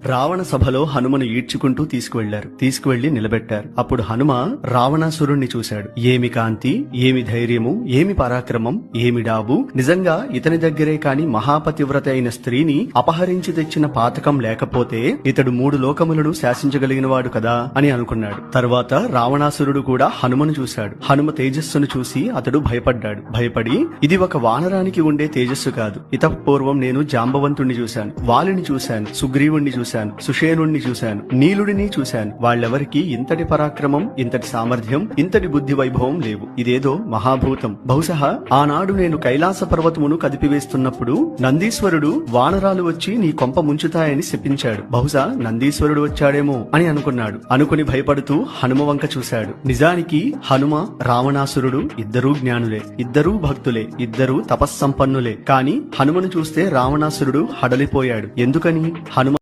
రావణ సభలో హనుమను ఈడ్చుకుంటూ తీసుకువెళ్లి నిలబెట్టారు. అప్పుడు హనుమ రావణాసురుణ్ణి చూశాడు. ఏమి కాంతి, ఏమి ధైర్యము, ఏమి పరాక్రమం, ఏమి డాబు! నిజంగా ఇతని దగ్గరే కాని మహాపతివ్రత అయిన స్త్రీని అపహరించి తెచ్చిన పాతకం లేకపోతే ఇతడు 3 లోకములను శాసించగలిగినవాడు కదా అని అనుకున్నాడు. తరువాత రావణాసురుడు కూడా హనుమను చూశాడు. హనుమ తేజస్సును చూసి అతడు భయపడి ఇది ఒక వానరానికి ఉండే తేజస్సు కాదు. పూర్వం నేను జాంబవంతుణ్ణి చూశాను, వాలిని చూశాను, సుగ్రీవుణ్ణి చూశాను, సుషేనుణ్ణి చూశాను, నీలుడిని చూశాను. వాళ్ళెవరికి ఇంతటి పరాక్రమం, ఇంతటి సామర్థ్యం, ఇంతటి బుద్ధి వైభవం లేవు. ఇదేదో మహాభూతం. బహుశా ఆనాడు నేను కైలాస పర్వతమును కదిపివేస్తున్నప్పుడు నందీశ్వరుడు వానరాలు వచ్చి నీ కొంప ముంచుతాయని శపించాడు. బహుశా నందీశ్వరుడు వచ్చాడేమో అని అనుకున్నాడు. అనుకుని భయపడుతూ హనుమ వంక చూశాడు. నిజానికి హనుమ, రావణాసురుడు ఇద్దరూ జ్ఞానులే, ఇద్దరూ భక్తులే, ఇద్దరూ తపస్సంపన్నులే. కాని హనుమను చూస్తే రావణాసురుడు హడలిపోయాడు. ఎందుకని? హనుమ